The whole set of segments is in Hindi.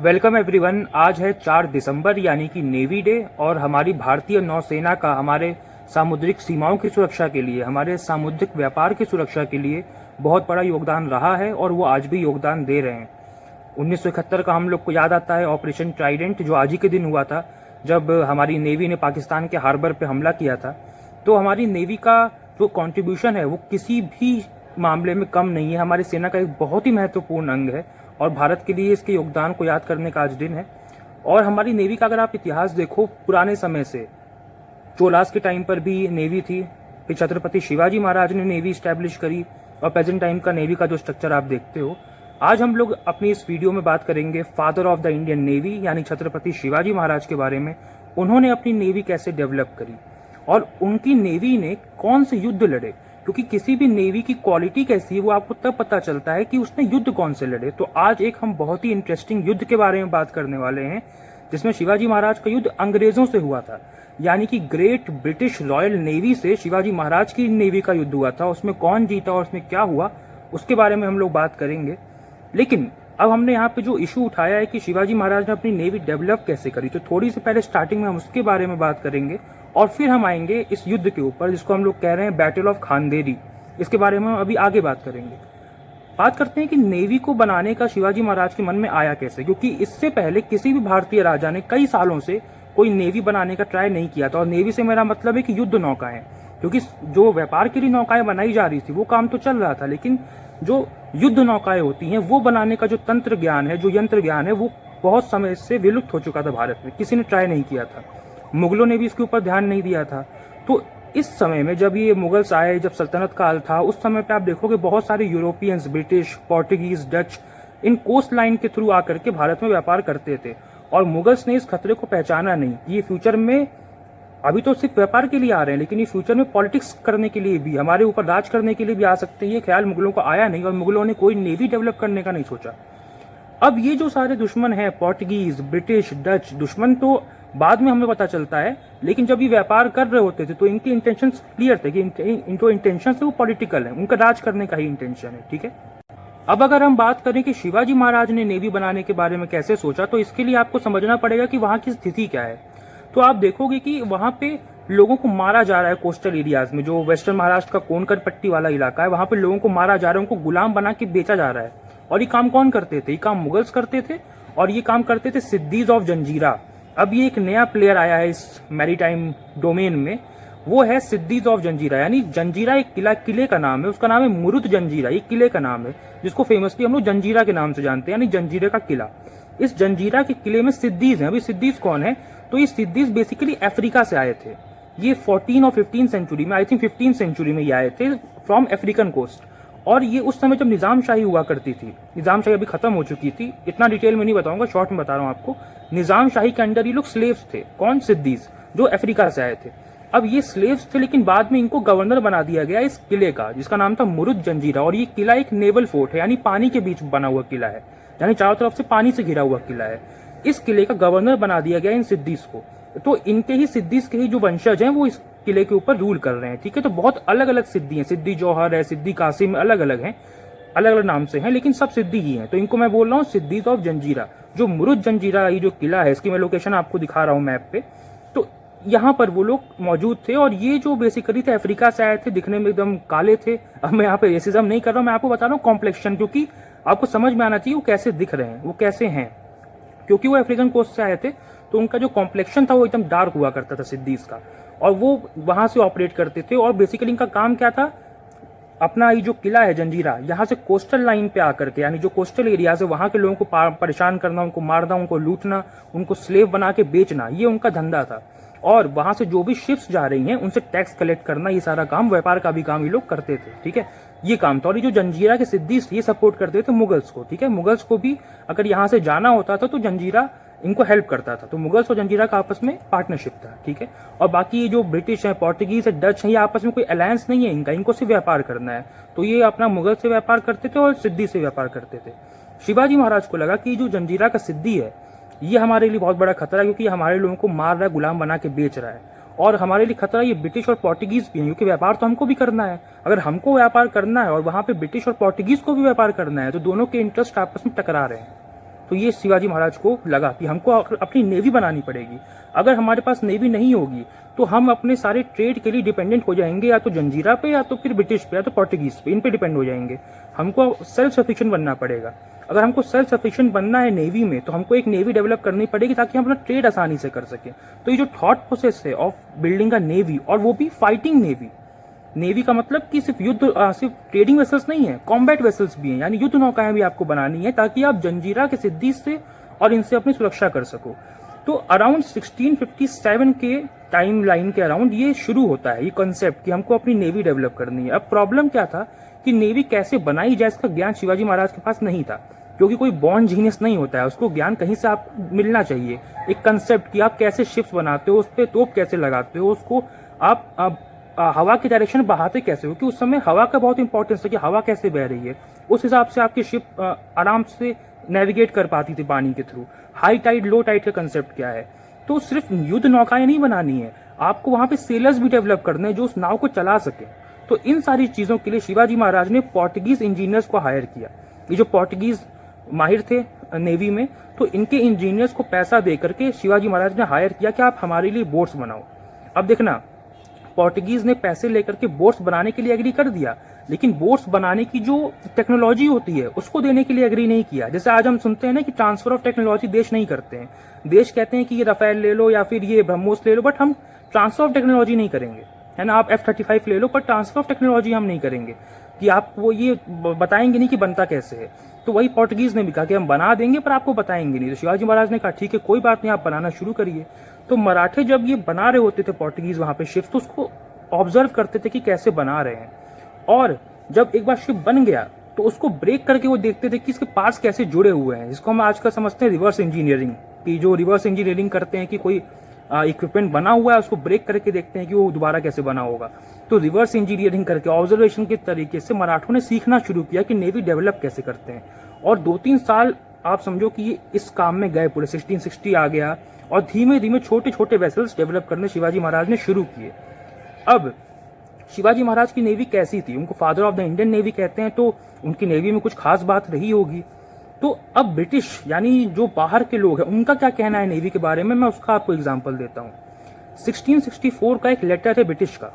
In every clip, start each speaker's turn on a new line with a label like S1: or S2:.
S1: Welcome everyone. आज है 4 दिसंबर यानी कि नेवी डे और हमारी भारतीय नौसेना का हमारे सामुद्रिक सीमाओं की सुरक्षा के लिए, हमारे सामुद्रिक व्यापार की सुरक्षा के लिए बहुत बड़ा योगदान रहा है और वो आज भी योगदान दे रहे हैं। 1971 का हम लोग को याद आता है ऑपरेशन ट्राइडेंट, जो आज ही के दिन हुआ था जब हमारी नेवी ने पाकिस्तान के हार्बर पे हमला किया था। तो हमारी नेवी का जो कॉन्ट्रीब्यूशन है वो किसी भी मामले में कम नहीं है, हमारी सेना का एक बहुत ही महत्वपूर्ण अंग है और भारत के लिए इसके योगदान को याद करने का आज दिन है। और हमारी नेवी का अगर आप इतिहास देखो पुराने समय से, चोलास के टाइम पर भी नेवी थी, फिर छत्रपति शिवाजी महाराज ने नेवी स्टैब्लिश करी और प्रेजेंट टाइम का नेवी का जो स्ट्रक्चर आप देखते हो। आज हम लोग अपनी इस वीडियो में बात करेंगे father of the Indian navy यानी छत्रपति शिवाजी महाराज के बारे में। उन्होंने अपनी नेवी कैसे डेवलप करी और उनकी नेवी ने कौन से युद्ध लड़े, क्योंकि किसी भी नेवी की क्वालिटी कैसी है वो आपको तब पता चलता है कि उसने युद्ध कौन से लड़े। तो आज एक हम बहुत ही इंटरेस्टिंग युद्ध के बारे में बात करने वाले हैं जिसमें शिवाजी महाराज का युद्ध अंग्रेजों से हुआ था, यानी कि ग्रेट ब्रिटिश रॉयल नेवी से शिवाजी महाराज की नेवी का युद्ध हुआ था। उसमें कौन जीता और उसमें क्या हुआ उसके बारे में हम लोग बात करेंगे। लेकिन अब हमने यहाँ पे जो इशू उठाया है कि शिवाजी महाराज ने अपनी नेवी डेवलप कैसे करी, तो थोड़ी सी पहले स्टार्टिंग में हम उसके बारे में बात करेंगे और फिर हम आएंगे इस युद्ध के ऊपर जिसको हम लोग कह रहे हैं बैटल ऑफ खानदेरी। इसके बारे में हम अभी आगे बात करेंगे। बात करते हैं कि नेवी को बनाने का शिवाजी महाराज के मन में आया कैसे, क्योंकि इससे पहले किसी भी भारतीय राजा ने कई सालों से कोई नेवी बनाने का ट्राई नहीं किया था। और नेवी से मेरा मतलब है कि युद्ध नौकाएं, क्योंकि जो व्यापार के लिए नौकाएं बनाई जा रही थी वो काम तो चल रहा था, लेकिन जो युद्ध नौकाएं होती हैं वो बनाने का जो तंत्र ज्ञान है, जो यंत्र ज्ञान है, वो बहुत समय से विलुप्त हो चुका था भारत में, किसी ने ट्राई नहीं किया था। मुगलों ने भी इसके ऊपर ध्यान नहीं दिया था। तो इस समय में जब ये मुगल्स आए, जब सल्तनत काल था, उस समय पे आप देखोगे बहुत सारे यूरोपियंस, ब्रिटिश, पोर्टुगीज, डच इन कोस्ट लाइन के थ्रू आकर के भारत में व्यापार करते थे और मुगल्स ने इस खतरे को पहचाना नहीं। ये फ्यूचर में, अभी तो सिर्फ व्यापार के लिए आ रहे हैं, लेकिन ये फ्यूचर में पॉलिटिक्स करने के लिए भी, हमारे ऊपर राज करने के लिए भी आ सकते हैं। ये ख्याल मुगलों को आया नहीं और मुगलों ने कोई नेवी डेवलप करने का नहीं सोचा। अब ये जो सारे दुश्मन हैं, पोर्टुगीज, ब्रिटिश, डच, दुश्मन तो बाद में हमें पता चलता है, लेकिन जब ये व्यापार कर रहे होते थे तो इनके इंटेंशंस क्लियर थे कि इनको इंटेंशन है वो पॉलिटिकल है, उनका राज करने का ही इंटेंशन है। ठीक है। अब अगर हम बात करें कि शिवाजी महाराज ने नेवी बनाने के बारे में कैसे सोचा, तो इसके लिए आपको समझना पड़ेगा कि वहां की स्थिति क्या है। तो आप देखोगे कि वहां पे लोगों को मारा जा रहा है कोस्टल एरियाज में, जो वेस्टर्न महाराष्ट्र का कोंकण पट्टी वाला इलाका है, वहां पे लोगों को मारा जा रहा है, उनको गुलाम बना के बेचा जा रहा है। और ये काम कौन करते थे? ये काम मुगल्स करते थे और ये काम करते थे सिद्दीज ऑफ जंजीरा। अब ये एक नया प्लेयर आया है इस मैरीटाइम डोमेन में, वो है सिद्दीज ऑफ जंजीरा। यानी जंजीरा एक किले का नाम है, उसका नाम है मुरुद जंजीरा, ये किले का नाम है जिसको फेमसली हम लोग जंजीरा के नाम से जानते हैं, यानी जंजीरे का किला। इस जंजीरा के किले में सिद्दीज हैं। अभी सिद्दीज कौन है? तो ये सिद्दीज बेसिकली अफ्रीका से आए थे। ये 14 और 15 सेंचुरी में, आई थिंक 15 सेंचुरी में ये आए थे फ्रॉम अफ्रीकन कोस्ट। और ये उस समय जब निजामशाही हुआ करती थी, निजामशाही अभी खत्म हो चुकी थी, इतना डिटेल में नहीं बताऊंगा, शॉर्ट में बता रहा हूं आपको। निजामशाही के अंडर ये लोग स्लेव्स थे। कौन? सिद्दीज, जो अफ्रीका से आए थे। अब ये स्लेव्स थे, लेकिन बाद में इनको गवर्नर बना दिया गया इस किले का, जिसका नाम था मुरुद जंजीरा। और ये किला एक नेवल फोर्ट है, यानी पानी के बीच बना हुआ किला है, यानी चारों तरफ से पानी से घिरा हुआ किला है। इस किले का गवर्नर बना दिया गया इन सिद्दीज को। तो इनके ही सिद्दीज के ही जो वंशज हैं वो इस किले के ऊपर रूल कर रहे हैं। ठीक है। तो बहुत अलग अलग सिद्दी हैं, सिद्दी जौहर है, सिद्दी कासिम, अलग अलग हैं, अलग अलग नाम से हैं, लेकिन सब सिद्दी ही हैं। तो इनको मैं बोल रहा हूँ सिद्दीज ऑफ जंजीरा। जो मुरुद जंजीरा ये जो किला है, इसकी मैं लोकेशन आपको दिखा रहा हूँ मैप पे। तो यहाँ पर वो लोग मौजूद थे और ये जो बेसिकली थे अफ्रीका से आए थे, दिखने में एकदम काले थे। अब मैं यहाँ पे रेसिज्म नहीं कर रहा हूँ, मैं आपको बता रहा हूँ कॉम्प्लेक्शन, क्योंकि आपको समझ में आना चाहिए वो कैसे दिख रहे हैं, वो कैसे हैं। क्योंकि वो अफ्रीकन कोस्ट से आए थे तो उनका जो कॉम्प्लेक्शन था वो एकदम डार्क हुआ करता था सिद्दीज का, और वो वहां से ऑपरेट करते थे। और बेसिकली इनका काम क्या था? अपना ये जो किला है जंजीरा, यहाँ से कोस्टल लाइन पे आकर के, यानी जो कोस्टल एरिया है वहां के लोगों को परेशान करना, उनको मारना, उनको लूटना, उनको स्लेव बना के बेचना, ये उनका धंधा था। और वहां से जो भी शिप्स जा रही हैं उनसे टैक्स कलेक्ट करना, ये सारा काम, व्यापार का भी काम ये लोग करते थे। ठीक है। ये काम था। और ये जो जंजीरा के सिद्दीज ये सपोर्ट करते थे मुगल्स को। ठीक है। मुगल्स को भी अगर यहाँ से जाना होता था तो जंजीरा इनको हेल्प करता था। तो मुगल्स और जंजीरा का आपस में पार्टनरशिप था। ठीक है। और बाकी ये जो ब्रिटिश है, पोर्टुगीज है, डच है, ये आपस में कोई अलायंस नहीं है इनका, इनको सिर्फ व्यापार करना है। तो ये अपना मुगल से व्यापार करते थे और सिद्दी से व्यापार करते थे। शिवाजी महाराज को लगा कि जो जंजीरा का सिद्दी है ये हमारे लिए बहुत बड़ा खतरा है, क्योंकि हमारे लोगों को मार रहा है, गुलाम बना के बेच रहा है। और हमारे लिए खतरा ये ब्रिटिश और पोर्टुगीज भी हैं, क्योंकि व्यापार तो हमको भी करना है। अगर हमको व्यापार करना है और वहां पे ब्रिटिश और पोर्टुगीज को भी व्यापार करना है, तो दोनों के इंटरेस्ट आपस में टकरा रहे हैं। तो ये शिवाजी महाराज को लगा कि हमको अपनी नेवी बनानी पड़ेगी। अगर हमारे पास नेवी नहीं होगी तो हम अपने सारे ट्रेड के लिए डिपेंडेंट हो जाएंगे, या तो जंजीरा पे, या तो फिर ब्रिटिश पे, या तो पोर्टुगीज पे, इन पे डिपेंड हो जाएंगे। हमको सेल्फ सफिशिएंट बनना पड़ेगा। अगर हमको सेल्फ सफिशिएंट बनना है नेवी में, तो हमको एक नेवी डेवलप करनी पड़ेगी ताकि हम अपना ट्रेड आसानी से कर सकें। तो ये जो थॉट प्रोसेस है ऑफ बिल्डिंग अ नेवी, और वो भी फाइटिंग नेवी, नेवी का मतलब कि सिर्फ सिर्फ ट्रेडिंग वेसल्स नहीं है, कॉम्बैट वेसल्स भी हैं, यानी युद्ध नौकाएं भी आपको बनानी है ताकि आप जंजीरा के सिद्धि से और इनसे अपनी सुरक्षा कर सको। तो अराउंड 1657 के टाइम लाइन के अराउंड ये शुरू होता है ये कॉन्सेप्ट कि हमको अपनी नेवी डेवलप करनी है। अब प्रॉब्लम क्या था कि नेवी कैसे बनाई जाए, इसका ज्ञान शिवाजी महाराज के पास नहीं था, क्योंकि कोई बॉर्न जीनियस नहीं होता है, उसको ज्ञान कहीं से आपको मिलना चाहिए। एक कंसेप्ट कि आप कैसे शिप्स बनाते हो, उस पर तोप कैसे लगाते हो, उसको आप हवा की डायरेक्शन बढ़ाते कैसे हो, कि उस समय हवा का बहुत इंपॉर्टेंस है कि हवा कैसे बह रही है, उस हिसाब से आपकी शिप आराम से नेविगेट कर पाती थी पानी के through. High tide low tide का कंसेप्ट क्या है, तो सिर्फ युद्ध नौकाएं नहीं बनानी है, आपको वहां पे सेलर्स भी डेवलप करने हैं जो उस नाव को चला सके। तो इन सारी चीजों के लिए शिवाजी महाराज ने पोर्टुगीज इंजीनियर्स को हायर किया। ये जो पोर्टुगीज माहिर थे नेवी में, तो इनके इंजीनियर्स को पैसा दे करके शिवाजी महाराज ने हायर किया कि आप हमारे लिए बोट्स बनाओ। अब देखना, पोर्टुगीज ने पैसे लेकर के बोट्स बनाने के लिए एग्री कर दिया, लेकिन बोट्स बनाने की जो टेक्नोलॉजी होती है उसको देने के लिए एग्री नहीं किया। जैसे आज हम सुनते हैं ना कि ट्रांसफर ऑफ टेक्नोलॉजी देश नहीं करते हैं, देश कहते हैं कि ये राफेल ले लो या फिर ये ब्रह्मोस ले लो, बट हम ट्रांसफर ऑफ टेक्नोलॉजी नहीं करेंगे, है ना। आप F-35 ले लो, पर ट्रांसफर ऑफ टेक्नोलॉजी हम नहीं करेंगे, कि आप वो ये बताएंगे नहीं कि बनता कैसे है। तो वही पोर्टुगीज ने भी कहा कि हम बना देंगे पर आपको बताएंगे नहीं। तो शिवाजी महाराज ने कहा ठीक है कोई बात नहीं, आप बनाना शुरू करिए। तो मराठे जब ये बना रहे होते थे पोर्टुगीज वहां पे शिप्स, तो उसको ऑब्जर्व करते थे कि कैसे बना रहे हैं, और जब एक बार शिप बन गया तो उसको ब्रेक करके वो देखते थे कि इसके पार्ट्स कैसे जुड़े हुए हैं। इसको हम आजकल समझते हैं रिवर्स इंजीनियरिंग, कि जो रिवर्स इंजीनियरिंग करते हैं कि कोई इक्विपमेंट बना हुआ है उसको ब्रेक करके देखते हैं कि वो दोबारा कैसे बना होगा। तो रिवर्स इंजीनियरिंग करके ऑब्जर्वेशन के तरीके से मराठों ने सीखना शुरू किया कि नेवी डेवलप कैसे करते हैं, और 2-3 साल आप समझो कि ये इस काम में गए पूरे। 1660 आ गया और धीमे धीमे छोटे छोटे वेसल्स डेवलप करने शिवाजी महाराज ने शुरू किए। अब शिवाजी महाराज की नेवी कैसी थी, उनको father of the Indian navy कहते हैं, तो उनकी नेवी में कुछ खास बात रही होगी। तो अब ब्रिटिश यानी जो बाहर के लोग हैं उनका क्या कहना है नेवी के बारे में, मैं उसका आपको एग्जांपल देता हूँ। 1664 का एक लेटर है ब्रिटिश का,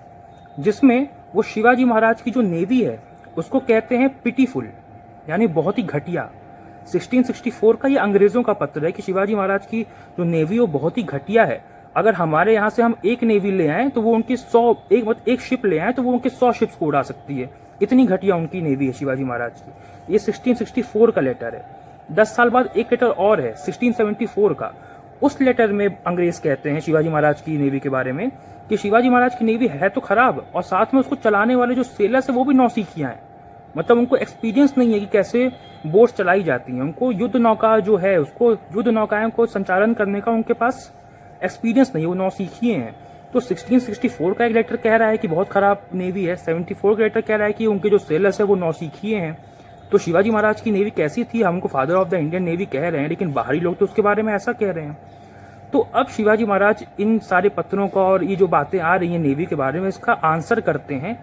S1: जिसमें वो शिवाजी महाराज की जो नेवी है उसको कहते हैं पिटीफुल, यानी बहुत ही घटिया। 1664 का ये अंग्रेजों का पत्र है कि शिवाजी महाराज की जो नेवी वो बहुत ही घटिया है। अगर हमारे यहाँ से हम एक नेवी ले आए तो वो उनकी 100 एक शिप ले आए तो वो उनके 100 शिप्स को उड़ा सकती है, इतनी घटिया उनकी नेवी है शिवाजी महाराज की। ये 1664 का लेटर है। 10 साल बाद एक लेटर और है 1674 का। उस लेटर में अंग्रेज कहते हैं शिवाजी महाराज की नेवी के बारे में कि शिवाजी महाराज की नेवी है तो खराब, और साथ में उसको चलाने वाले जो सेलर्स है वो भी नौसिखियां हैं, मतलब उनको एक्सपीरियंस नहीं है कि कैसे बोट्स चलाई जाती हैं। उनको युद्ध नौका जो है उसको युद्ध नौकाओं को संचालन करने का उनके पास एक्सपीरियंस नहीं है, वो नौसिखिए हैं। तो 1664 का एक लेटर कह रहा है कि बहुत खराब नेवी है, 74 का लेटर कह रहा है कि उनके जो सेलर्स है वो नौसिखिए हैं। तो शिवाजी महाराज की नेवी कैसी थी, हमको father of the Indian navy कह रहे हैं, लेकिन बाहरी लोग तो उसके बारे में ऐसा कह रहे हैं। तो अब शिवाजी महाराज इन सारे पत्रों का और ये जो बातें आ रही हैं नेवी के बारे में, इसका आंसर करते हैं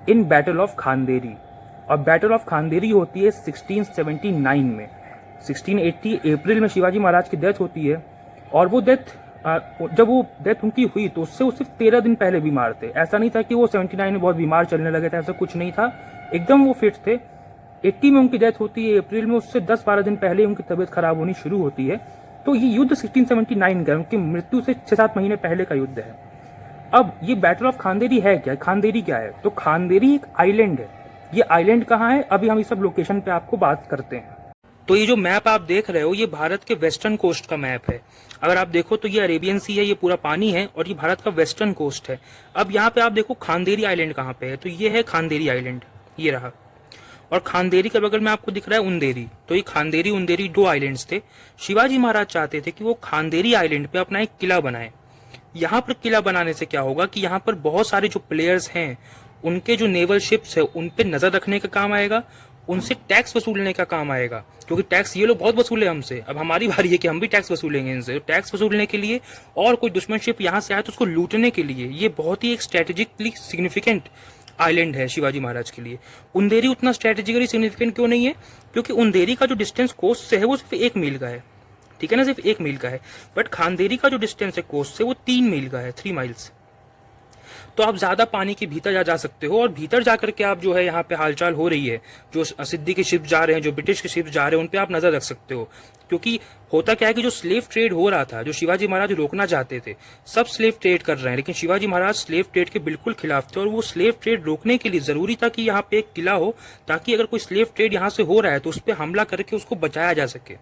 S1: इन बैटल ऑफ खानदेरी। और बैटल ऑफ खानदेरी होती है 1679 में। 1680 अप्रैल में शिवाजी महाराज की डेथ होती है, और वो डेथ जब वो डेथ उनकी हुई तो उससे वो सिर्फ 13 दिन पहले बीमार थे। ऐसा नहीं था कि वो 79 में बहुत बीमार चलने लगे थे, ऐसा कुछ नहीं था, एकदम वो फिट थे। 80 में उनकी डेथ होती है अप्रैल में, उससे 10-12 दिन पहले उनकी तबीयत खराब होनी शुरू होती है। तो ये युद्ध 1679 का, उनकी मृत्यु से 6-7 महीने पहले का युद्ध है। अब ये बैटल ऑफ खानदेरी है क्या, खानदेरी क्या है, तो खानदेरी एक आइलैंड है। ये आइलैंड कहाँ है, अभी हम इस सब लोकेशन पे आपको बात करते हैं। तो ये जो मैप आप देख रहे हो ये भारत के वेस्टर्न कोस्ट का मैप है। अगर आप देखो तो ये अरेबियन सी है, ये पूरा पानी है, और ये भारत का वेस्टर्न कोस्ट है। अब यहाँ पे आप देखो खानदेरी आइलैंड कहाँ पे है, तो ये है खानदेरी आइलैंड, ये रहा। और खानदेरी के बगल में आपको दिख रहा है उंदेरी। तो ये खानदेरी उंदेरी 2 आइलैंड्स थे। शिवाजी महाराज चाहते थे कि वो खानदेरी आइलैंड पे अपना एक किला बनाए। यहाँ पर किला बनाने से क्या होगा कि यहाँ पर बहुत सारे जो प्लेयर्स हैं उनके जो नेवल शिप्स है उन पे नजर रखने का काम आएगा, उनसे टैक्स वसूलने का काम आएगा, क्योंकि टैक्स ये लोग बहुत वसूले हमसे, अब हमारी बारी है कि हम भी टैक्स वसूलेंगे इनसे। टैक्स वसूलने के लिए और कोई दुश्मन शिप यहाँ से आए तो उसको लूटने के लिए ये बहुत ही एक स्ट्रेटेजिकली सिग्निफिकेंट आइलैंड है शिवाजी महाराज के लिए। उंदेरी उतना स्ट्रेटेजिकली सिग्निफिकेंट क्यों नहीं है? क्योंकि उंदेरी का जो डिस्टेंस कोस्ट से है वो सिर्फ 1 मील का है, ठीक है ना, सिर्फ 1 मील का है। बट खांदेरी का जो डिस्टेंस है कोस्ट से वो 3 मील का है, 3 माइल्स। तो आप ज्यादा पानी के भीतर जा सकते हो, और भीतर जाकर के आप जो है यहाँ पे हालचाल हो रही है, जो सिद्दी के शिप जा रहे हैं, जो ब्रिटिश के शिप जा रहे हैं, उन पे आप नजर रख सकते हो। क्योंकि होता क्या है कि जो स्लेव ट्रेड हो रहा था, जो शिवाजी महाराज रोकना चाहते थे, सब स्लेव ट्रेड कर रहे हैं, लेकिन शिवाजी महाराज स्लेव ट्रेड के बिल्कुल खिलाफ थे। और वो स्लेव ट्रेड रोकने के लिए जरूरी था कि यहाँ पे एक किला हो, ताकि अगर कोई स्लेव ट्रेड यहाँ से हो रहा है तो उस पर हमला करके उसको बचाया जा सके,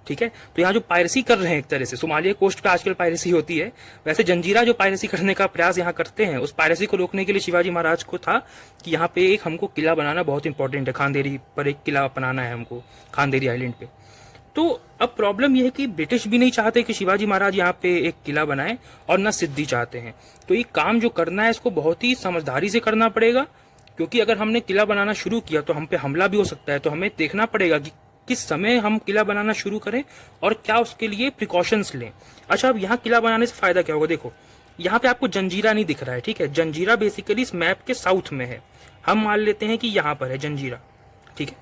S1: ठीक है। तो यहाँ जो पायरेसी कर रहे हैं, एक तरह से सोमालिया कोस्ट पे आजकल पायरेसी होती है, वैसे जंजीरा जो पायरेसी करने का प्रयास यहाँ करते हैं, उस पायरेसी को रोकने के लिए शिवाजी महाराज को था कि यहाँ पे एक हमको किला बनाना बहुत इंपॉर्टेंट है, खांदेरी पर एक किला बनाना है हमको, खांदेरी आइलैंड पे। तो अब प्रॉब्लम यह है कि ब्रिटिश भी नहीं चाहते कि शिवाजी महाराज यहाँ पे एक किला बनाए, और न सिद्दी चाहते हैं। तो ये काम जो करना है इसको बहुत ही समझदारी से करना पड़ेगा, क्योंकि अगर हमने किला बनाना शुरू किया तो हम पे हमला भी हो सकता है। तो हमें देखना पड़ेगा कि किस समय हम किला बनाना शुरू करें और क्या उसके लिए प्रिकॉशंस लें। अच्छा, अब यहाँ किला बनाने से फायदा क्या होगा? देखो, यहाँ पे आपको जंजीरा नहीं दिख रहा है, ठीक है। जंजीरा बेसिकली इस मैप के साउथ में है। हम मान लेते हैं कि यहाँ पर है जंजीरा, ठीक है।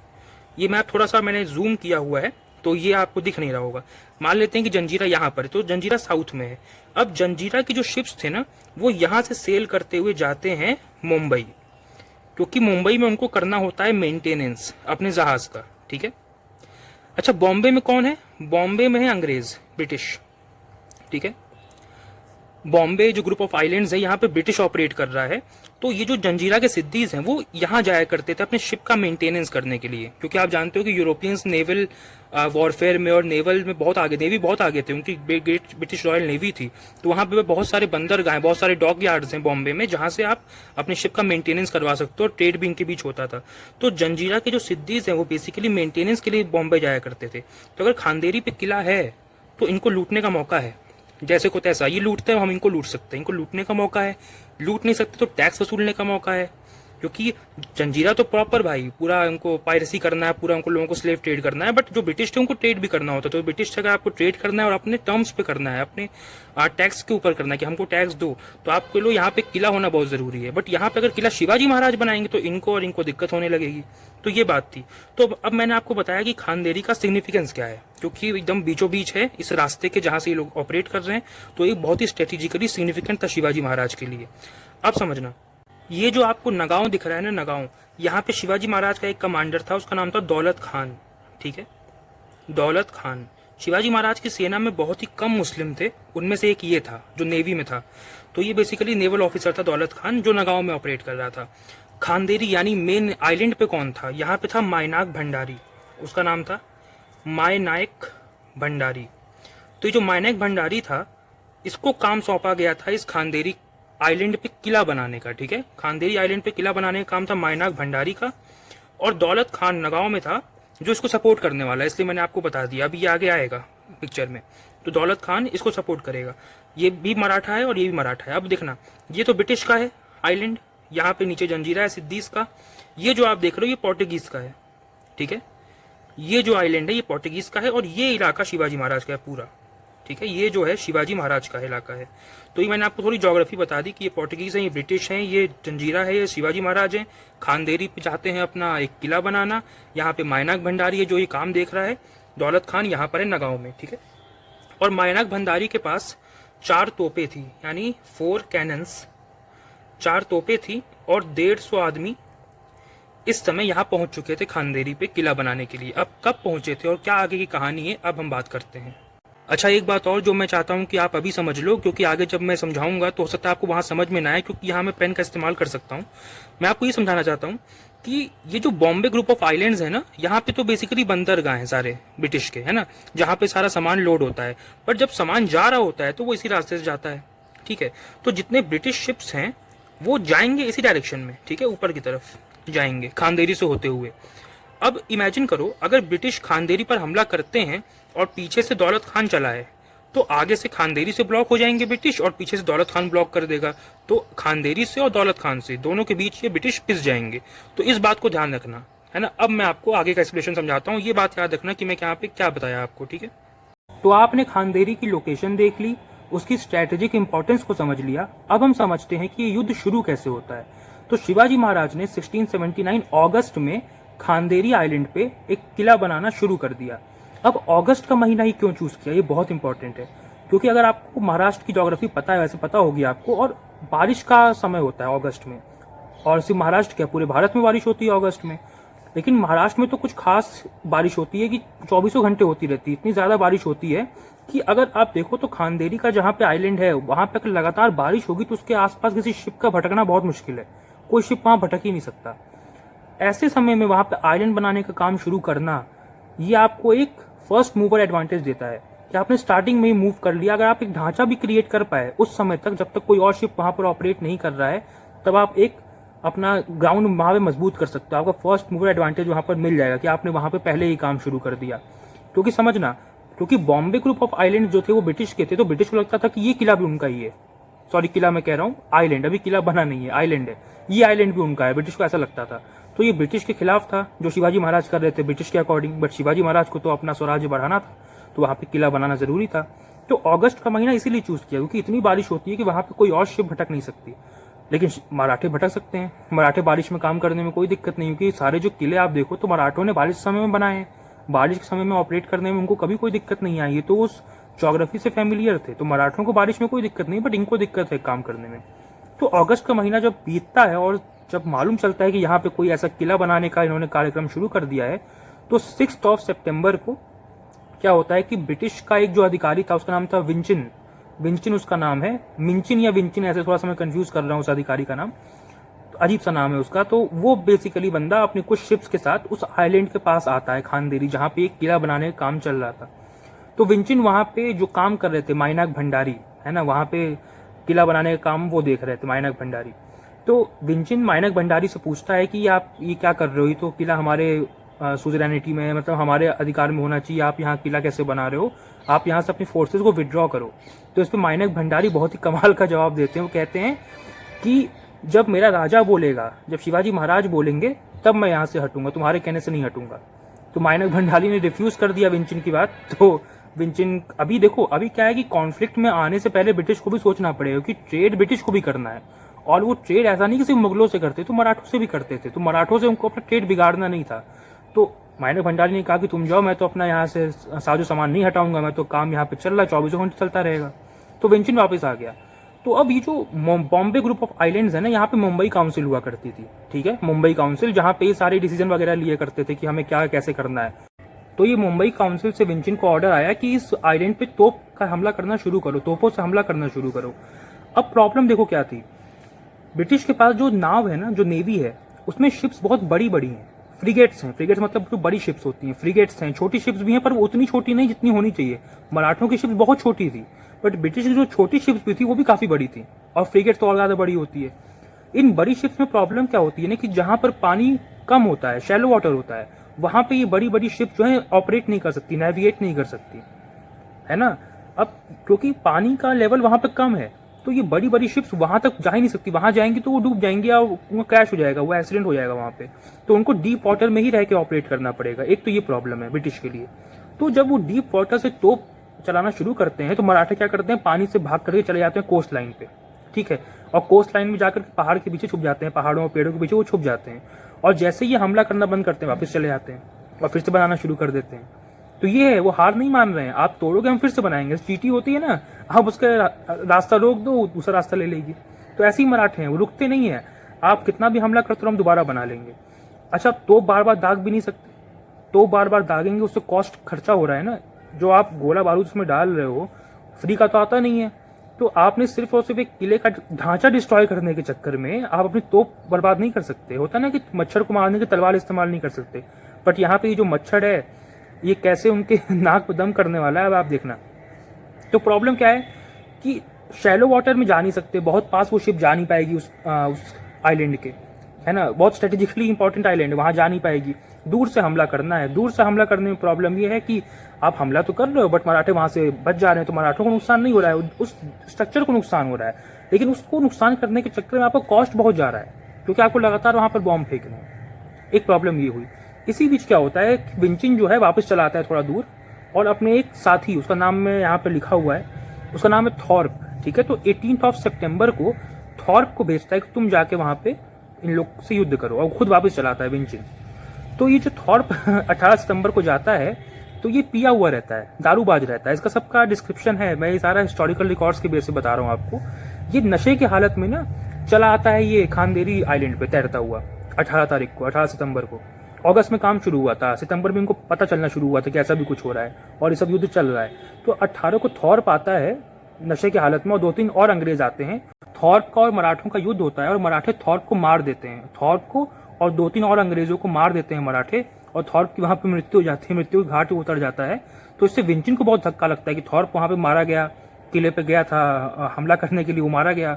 S1: ये मैप थोड़ा सा मैंने जूम किया हुआ है तो ये आपको दिख नहीं रहा होगा। मान लेते हैं कि जंजीरा यहाँ पर है, तो जंजीरा साउथ में है। अब जंजीरा की जो शिप्स थे ना, वो यहाँ से सेल करते हुए जाते हैं मुंबई, क्योंकि मुंबई में उनको करना होता है मेंटेनेंस अपने जहाज का, ठीक है। अच्छा, बॉम्बे में कौन है? बॉम्बे में है अंग्रेज, ब्रिटिश, ठीक है। बॉम्बे जो ग्रुप ऑफ आइलैंड्स है, यहाँ पे ब्रिटिश ऑपरेट कर रहा है। तो ये जो जंजीरा के सिद्दीज हैं वो यहाँ जाया करते थे अपने शिप का मेंटेनेंस करने के लिए, क्योंकि आप जानते हो कि यूरोपियंस नेवल वॉरफेयर में और नेवल में बहुत आगे, नेवी बहुत आगे थे, उनकी ग्रेट ब्रिटिश रॉयल नेवी थी। तो वहाँ पे बहुत सारे बंदरगाह, बहुत सारे डॉक यार्ड्स हैं बॉम्बे में, जहाँ से आप अपने शिप का मेंटेनेंस करवा सकते हो, और ट्रेड भी इनके बीच होता था। तो जंजीरा के जो सिद्दीज हैं वो बेसिकली मेंटेनेंस के लिए बॉम्बे जाया करते थे। तो अगर खांदेरी पे किला है तो इनको लूटने का मौका है, जैसे को तैसा। ये लूटते हैं, हम इनको लूट सकते हैं, इनको लूटने का मौका है। लूट नहीं सकते तो टैक्स वसूलने का मौका है, क्योंकि जंजीरा तो प्रॉपर भाई पूरा उनको पायरेसी करना है, पूरा उनको लोगों को स्लेव ट्रेड करना है। बट जो ब्रिटिश थे उनको ट्रेड भी करना होता है। तो ब्रिटिश अगर आपको ट्रेड करना है और अपने टर्म्स पे करना है, अपने टैक्स के ऊपर करना है कि हमको टैक्स दो, तो आपके लिए यहाँ पे किला होना बहुत जरूरी है। बट यहाँ पे अगर किला शिवाजी महाराज बनाएंगे तो इनको और इनको दिक्कत होने लगेगी। तो ये बात थी। तो अब मैंने आपको बताया कि खांदेरी का सिग्निफिकेंस क्या है, क्योंकि एकदम बीचों बीच है इस रास्ते के जहां से ये लोग ऑपरेट कर रहे हैं। तो ये बहुत ही स्ट्रेटेजिकली सिग्निफिकेंट था शिवाजी महाराज के लिए। अब समझना, ये जो आपको नगांव दिख रहा है ना, नगांव, यहाँ पे शिवाजी महाराज का एक कमांडर था, उसका नाम था दौलत खान, ठीक है। दौलत खान। शिवाजी महाराज की सेना में बहुत ही कम मुस्लिम थे, उनमें से एक ये था जो नेवी में था। तो ये बेसिकली नेवल ऑफिसर था दौलत खान, जो नगांव में ऑपरेट कर रहा था। खांदेरी यानी मेन आइलैंड पे कौन था? यहाँ पे था मायनाक भंडारी, उसका नाम था मायनाक भंडारी। तो ये जो मायनाक भंडारी था, इसको काम सौंपा गया था इस खांदेरी आइलैंड पे किला बनाने का, ठीक है। खांदेरी आइलैंड पे किला बनाने का काम था मायनाक भंडारी का, और दौलत खान नगांव में था जो इसको सपोर्ट करने वाला है, इसलिए मैंने आपको बता दिया। अभी ये आगे आएगा पिक्चर में। तो दौलत खान इसको सपोर्ट करेगा। ये भी मराठा है और ये भी मराठा है। अब देखना, ये तो ब्रिटिश का है आइलैंड, यहाँ पे नीचे जंजीरा है सिद्दीस का। ये जो आप देख रहे हो ये पोर्टुगीज का है, ठीक है। ये जो आइलैंड है ये पोर्टुगीज का है, और ये इलाका शिवाजी महाराज का है पूरा, ठीक है। ये जो है शिवाजी महाराज का इलाका है। तो ये मैंने आपको थोड़ी ज्योग्राफी बता दी कि ये पोर्टुगीज है, ये ब्रिटिश हैं, ये जंजीरा है, ये शिवाजी महाराज हैं। खांदेरी पे चाहते हैं अपना एक किला बनाना। यहाँ पे मायनाक भंडारी है जो ये काम देख रहा है। दौलत खान यहाँ पर है नगांव में, ठीक है। और मायनाक भंडारी के पास 4 तोपें थी, यानी 4 कैनन्स, 4 तोपें थी, और 150 आदमी इस समय यहाँ पहुंच चुके थे खांदेरी पे किला बनाने के लिए। अब कब पहुंचे थे और क्या आगे की कहानी है, अब हम बात करते हैं। अच्छा, एक बात और जो मैं चाहता हूँ कि आप अभी समझ लो, क्योंकि आगे जब मैं समझाऊंगा तो हो सकता है आपको वहां समझ में ना आए, क्योंकि यहाँ मैं पेन का इस्तेमाल कर सकता हूँ। मैं आपको ये समझाना चाहता हूँ कि ये जो बॉम्बे ग्रुप ऑफ आइलैंड्स है ना, यहाँ पे तो बेसिकली बंदरगाह हैं सारे ब्रिटिश के, है ना, जहाँ पे सारा सामान लोड होता है। पर जब सामान जा रहा होता है तो वो इसी रास्ते से जाता है, ठीक है। तो जितने ब्रिटिश शिप्स हैं वो जाएंगे इसी डायरेक्शन में, ठीक है, ऊपर की तरफ जाएंगे खांदेरी से होते हुए। अब इमेजिन करो, अगर ब्रिटिश खांदेरी पर हमला करते हैं और पीछे से दौलत खान चला है, तो आगे से खांदेरी से ब्लॉक हो जाएंगे ब्रिटिश, और पीछे से दौलत खान ब्लॉक कर देगा। तो खांदेरी से और दौलत खान से दोनों के बीच ये ब्रिटिश पिस जाएंगे। तो इस बात को ध्यान रखना, है ना। अब मैं आपको आगे का एक्सप्लेनेशन समझाता हूँ। ये बात याद रखना कि मैं यहाँ पे क्या बताया आपको, ठीक है। तो आपने खांदेरी की लोकेशन देख ली, उसकी स्ट्रेटेजिक इंपॉर्टेंस को समझ लिया। अब हम समझते हैं कि ये युद्ध शुरू कैसे होता है। तो शिवाजी महाराज ने 1679 अगस्त में खांदेरी आइलैंड पे एक किला बनाना शुरू कर दिया। अब अगस्त का महीना ही क्यों चूज किया, ये बहुत इंपॉर्टेंट है, क्योंकि अगर आपको महाराष्ट्र की ज्योग्राफी पता है, वैसे पता होगी आपको, और बारिश का समय होता है अगस्त में, और सिर्फ महाराष्ट्र क्या पूरे भारत में बारिश होती है अगस्त में, लेकिन महाराष्ट्र में तो कुछ खास बारिश होती है कि 24 घंटे होती रहती है। इतनी ज्यादा बारिश होती है कि अगर आप देखो तो खांदेरी का जहाँ पे आइलैंड है वहां पे अगर लगातार बारिश होगी तो उसके आसपास किसी शिप का भटकना बहुत मुश्किल है, कोई शिप वहां भटक ही नहीं सकता। ऐसे समय में वहां पे आइलैंड बनाने का काम शुरू करना, ये आपको एक फर्स्ट मूवर एडवांटेज देता है कि आपने स्टार्टिंग में ही मूव कर लिया। अगर आप एक ढांचा भी क्रिएट कर पाए उस समय तक, जब तक कोई और शिप वहां पर ऑपरेट नहीं कर रहा है, तब आप एक अपना ग्राउंड वहां पे मजबूत कर सकते हो। आपका फर्स्ट मूवर एडवांटेज वहां पर मिल जाएगा कि आपने वहां पे पहले ही काम शुरू कर दिया। क्योंकि समझना, क्योंकि बॉम्बे ग्रुप ऑफ आइलैंड जो थे वो ब्रिटिश के थे, तो ब्रिटिश को लगता था कि ये किला भी उनका ही है। सॉरी, किला मैं कह रहा हूँ, आइलैंड, अभी किला बना नहीं है, आइलैंड है, ये आइलैंड भी उनका है, ब्रिटिश को ऐसा लगता था। तो ये ब्रिटिश के खिलाफ था जो शिवाजी महाराज कर रहे थे ब्रिटिश के अकॉर्डिंग, बट शिवाजी महाराज को तो अपना स्वराज्य बढ़ाना था, तो वहां पे किला बनाना जरूरी था। तो अगस्त का महीना इसीलिए चूज किया क्योंकि इतनी बारिश होती है कि वहां पे कोई और शिप भटक नहीं सकती। लेकिन मराठे भटक सकते हैं, मराठे बारिश में काम करने में कोई दिक्कत नहीं, क्योंकि सारे जो किले आप देखो तो मराठों ने बारिश समय में बनाए हैं, बारिश के समय में ऑपरेट करने में उनको कभी कोई दिक्कत नहीं आई है, तो उस ज्योग्राफी से फैमिलियर थे। तो मराठों को बारिश में कोई दिक्कत नहीं, बट इनको दिक्कत है काम करने में। तो अगस्त का महीना जब बीतता है और जब मालूम चलता है कि यहाँ पे कोई ऐसा किला बनाने का इन्होंने कार्यक्रम शुरू कर दिया है, तो 6 सितंबर को क्या होता है कि ब्रिटिश का एक जो अधिकारी था, उसका नाम था विंचिन, विंचिन उसका नाम है, मिंचिन या विंचिन, ऐसे थोड़ा सा मैं कंफ्यूज कर रहा हूँ उस अधिकारी का नाम, तो अजीब सा नाम है उसका। तो वो बेसिकली बंदा अपने कुछ शिप्स के साथ उस आइलैंड के पास आता है, खांदेरी, जहाँ पे एक किला बनाने का काम चल रहा था। तो विंचिन वहां पे जो काम कर रहे थे, माइनाक भंडारी है ना, वहां पे किला बनाने का काम वो देख रहे थे, माइनाक भंडारी। तो विंचिन माइनाक भंडारी से पूछता है कि आप ये क्या कर रहे हो, ये तो किला हमारे सुजरैनिटी में, मतलब हमारे अधिकार में होना चाहिए, आप यहाँ किला कैसे बना रहे हो, आप यहाँ से अपनी फोर्सेस को विड्रॉ करो। तो इस पर माइनक भंडारी बहुत ही कमाल का जवाब देते हैं। वो कहते हैं कि जब मेरा राजा बोलेगा, जब शिवाजी महाराज बोलेंगे, तब मैं यहाँ से हटूंगा, तुम्हारे कहने से नहीं हटूंगा। तो माइनक भंडारी ने रिफ्यूज कर दिया विंचिन की बात। तो विंचिन, अभी देखो, अभी क्या है कि कॉन्फ्लिक्ट में आने से पहले ब्रिटिश को भी सोचना पड़ेगा कि ट्रेड ब्रिटिश को भी करना है, और वो ट्रेड ऐसा नहीं कि सिर्फ मुगलों से करते, तो मराठों से भी करते थे, तो मराठों से उनको अपना ट्रेड बिगाड़ना नहीं था। तो माइनक भंडारी ने कहा कि तुम जाओ, मैं तो अपना यहाँ से साजो सामान नहीं हटाऊंगा, मैं तो काम यहाँ पे चल रहा है, 24 घंटे चलता रहेगा। तो विंचिन वापस आ गया। तो अब ये जो बॉम्बे ग्रुप ऑफ आइलैंड्स है ना, यहाँ पे मुंबई काउंसिल हुआ करती थी, ठीक है, मुंबई काउंसिल, जहाँ पे ये सारे डिसीजन वगैरह लिए करते थे कि हमें क्या कैसे करना है। तो ये मुंबई काउंसिल से विंचिन को ऑर्डर आया कि इस आइलैंड पे तोप का हमला करना शुरू करो, तोपों से हमला करना शुरू करो। अब प्रॉब्लम देखो क्या थी, ब्रिटिश के पास जो नाव है ना, जो नेवी है, उसमें शिप्स बहुत बड़ी बड़ी हैं, फ्रिगेट्स हैं, फ्रिगेट्स मतलब जो बड़ी शिप्स होती हैं, फ्रिगेट्स हैं, छोटी शिप्स भी हैं पर वो उतनी छोटी नहीं जितनी होनी चाहिए। मराठों की शिप्स बहुत छोटी थी, बट ब्रिटिश की जो छोटी शिप्स भी थी वो भी काफी बड़ी थी, और फ्रिगेट्स तो और ज्यादा बड़ी होती है। इन बड़ी शिप्स में प्रॉब्लम क्या होती है ना कि जहां पर पानी कम होता है, शैलो वाटर होता है, वहां पे ये बड़ी बड़ी शिप जो है ऑपरेट नहीं कर सकती, नेविगेट नहीं कर सकती, है ना। अब क्योंकि पानी का लेवल वहां पे कम है, तो ये बड़ी बड़ी शिप्स वहां तक जा ही नहीं सकती, वहां जाएंगी तो वो डूब जाएंगी या वो क्रैश हो जाएगा, वो एक्सीडेंट हो जाएगा वहां पे। तो उनको डीप वाटर में ही रह के ऑपरेट करना पड़ेगा। एक तो ये प्रॉब्लम है ब्रिटिश के लिए। तो जब वो डीप वाटर से तोप चलाना शुरू करते हैं, तो मराठे क्या करते हैं, पानी से भाग करके चले जाते हैं कोस्ट लाइन पे, ठीक है, और कोस्ट लाइन में जाकर पहाड़ के पीछे छुप जाते हैं, पहाड़ों और पेड़ों के पीछे वो छुप जाते हैं, और जैसे ही हमला करना बंद करते हैं वापस चले जाते हैं और फिर से बनाना शुरू कर देते हैं। तो ये है, वो हार नहीं मान रहे हैं, आप तोड़ोगे हम फिर से बनाएंगे, चीटी होती है ना, आप उसका रास्ता रोक दो, दूसरा रास्ता ले लेगी। तो ऐसे ही मराठे हैं, वो रुकते नहीं है, आप कितना भी हमला करते हो हम दोबारा बना लेंगे। अच्छा, तो बार बार दाग भी नहीं सकते, तो बार बार दागेंगे, उससे कॉस्ट खर्चा हो रहा है ना, जो आप गोला बारूद उसमें डाल रहे हो फ्री का तो आता नहीं है। तो आपने सिर्फ और सिर्फ एक किले का ढांचा डिस्ट्रॉय करने के चक्कर में आप अपनी तोप बर्बाद नहीं कर सकते। होता ना कि मच्छर को मारने की तलवार इस्तेमाल नहीं कर सकते, बट यहाँ पे ये जो मच्छर है ये कैसे उनके नाक पे दम करने वाला है, अब आप देखना। तो प्रॉब्लम क्या है कि शैलो वाटर में जा नहीं सकते, बहुत पास वो शिप जा नहीं पाएगी उस आइलैंड के, है ना, बहुत स्ट्रेटेजिकली इंपॉर्टेंट आइलैंड है, वहां जा नहीं पाएगी। दूर से हमला करना है, दूर से हमला करने में प्रॉब्लम ये है कि आप हमला तो कर रहे हो बट मराठे वहां से बच जा रहे हैं, तो मराठों को नुकसान नहीं हो रहा है, उस स्ट्रक्चर को नुकसान हो रहा है, लेकिन उसको नुकसान करने के चक्कर में आपका कॉस्ट बहुत जा रहा है, क्योंकि आपको लगातार वहां पर बॉम्ब फेंकना है। एक प्रॉब्लम ये हुई। इसी बीच क्या होता है कि विंचिन जो है वापस चला आता है थोड़ा दूर, और अपने एक साथी, उसका नाम में यहाँ पे लिखा हुआ है, उसका नाम है थॉर्प, ठीक है। तो 18 सितंबर को थॉर्प को भेजता है कि तुम जाके वहां पे इन लोग से युद्ध करो, और खुद वापस चलाता है विंचिन। तो ये जो थॉर्प 18 सितंबर को जाता है तो ये पिया हुआ रहता है, दारूबाज रहता है। इसका सबका डिस्क्रिप्शन है, मैं ये सारा हिस्टोरिकल रिकॉर्ड्स के बेस से बता रहा हूँ आपको। ये नशे की हालत में ना चला आता है ये खानदेरी आइलैंड पे तैरता हुआ 18 तारीख को, 18 सितंबर को। अगस्त में काम शुरू हुआ था, सितंबर में इनको पता चलना शुरू हुआ था कि ऐसा भी कुछ हो रहा है और ये सब युद्ध चल रहा है। तो 18 को थॉर्प आता है नशे की हालत में, और 2-3 और अंग्रेज आते हैं। थॉर्प का और मराठों का युद्ध होता है और मराठे थॉर्प को मार देते हैं, थॉर्प को और 2-3 और अंग्रेजों को मार देते हैं मराठे, और थॉर्प की वहां पे मृत्यु हो जाती है, मृत्यु के घाट पे उतर जाता है। तो इससे विंचिन को बहुत धक्का लगता है कि थॉर्प वहां पे मारा गया, किले पे गया था हमला करने के लिए, वो मारा गया।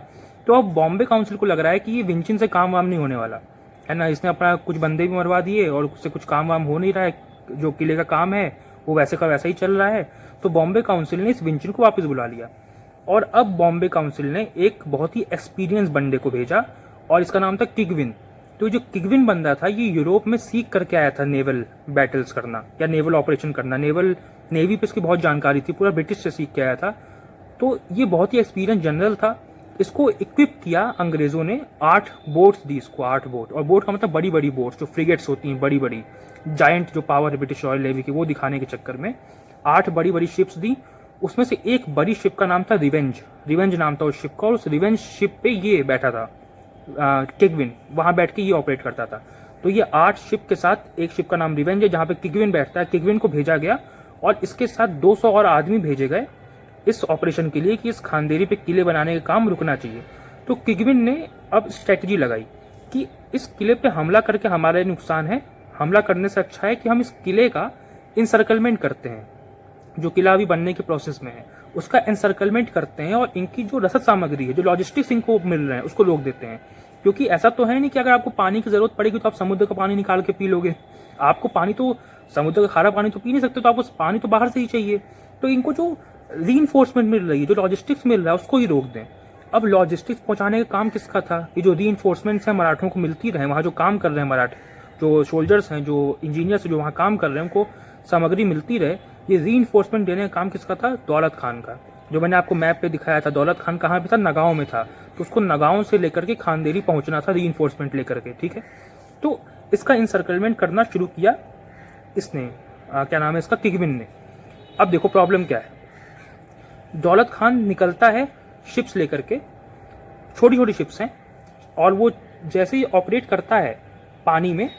S1: तो अब बॉम्बे काउंसिल को लग रहा है कि ये विंचिन से काम वाम नहीं होने वाला है ना, इसने अपना कुछ बंदे भी मरवा दिए और उससे कुछ काम वाम हो नहीं रहा है, जो किले का काम है वो वैसे का वैसा ही चल रहा है। तो बॉम्बे काउंसिल ने इस विंचिन को वापस बुला लिया, और अब बॉम्बे काउंसिल ने एक बहुत ही एक्सपीरियंस बंदे को भेजा, और इसका नाम था किगविन। तो जो किगविन बंदा था ये यूरोप में सीख करके आया था नेवल बैटल्स करना या नेवल ऑपरेशन करना, नेवी पे इसकी बहुत जानकारी थी, पूरा ब्रिटिश से सीख के आया था। तो ये बहुत ही एक्सपीरियंस जनरल था। इसको इक्विप किया अंग्रेजों ने, 8 बोट्स दी इसको, 8 बोट, और बोट का मतलब बड़ी बड़ी बोट्स जो फ्रिगेट्स होती हैं, बड़ी बड़ी जायंट जो पावर है ब्रिटिश रॉयल नेवी की, वो दिखाने के चक्कर में 8 बड़ी बड़ी शिप्स दी। उसमें से एक बड़ी शिप का नाम था रिवेंज नाम था उस शिप का, और उस रिवेंज शिप पे ये बैठा था किगविन, वहां बैठ के ये ऑपरेट करता था। तो ये 8 शिप के साथ एक शिप का नाम रिवेंज है जहां पे किगविन बैठता है। किगविन को भेजा गया और इसके साथ 200 और आदमी भेजे गए इस ऑपरेशन के लिए कि इस खानदेरी पे किले बनाने का काम रुकना चाहिए। तो किगविन ने अब स्ट्रेटजी लगाई कि इस किले पे हमला करके हमारा नुकसान है, हमला करने से अच्छा है कि हम इस किले का इंसर्कलमेंट करते हैं, जो किला अभी बनने के प्रोसेस में है उसका एनसर्कलमेंट करते हैं, और इनकी जो रसद सामग्री है, जो लॉजिस्टिक्स इनको मिल रहे हैं, उसको रोक देते हैं। क्योंकि ऐसा तो है नहीं कि अगर आपको पानी की जरूरत पड़ेगी तो आप समुद्र का पानी निकाल के पी लोगे, आपको पानी तो समुद्र का खारा पानी तो पी नहीं सकते, तो आपको पानी तो बाहर से ही चाहिए। तो इनको जो रीइंफोर्समेंट मिल रही है, जो लॉजिस्टिक्स मिल रहा है, उसको ही रोक दें। अब लॉजिस्टिक्स पहुंचाने का काम किसका था? ये जो रीइंफोर्समेंट्स हैं मराठों को मिलती रहे, वहां जो काम कर रहे हैं मराठे, जो सोल्जर्स हैं, जो इंजीनियर्स जो वहां काम कर रहे हैं, उनको सामग्री मिलती रहे, ये रीइंफोर्समेंट देने का काम किसका था? दौलत खान का। जो मैंने आपको मैप पे दिखाया था, दौलत खान कहाँ पे था? नगांव में था। तो उसको नगांव से लेकर के खानदेरी पहुंचना था रीइंफोर्समेंट लेकर के, ठीक है। तो इसका इंसर्कलमेंट करना शुरू किया इसने, क्या नाम है इसका, किगविन ने। अब देखो प्रॉब्लम क्या है, दौलत खान निकलता है शिप्स लेकर के, छोटी छोटी शिप्स हैं, और वो जैसे ही ऑपरेट करता है पानी में,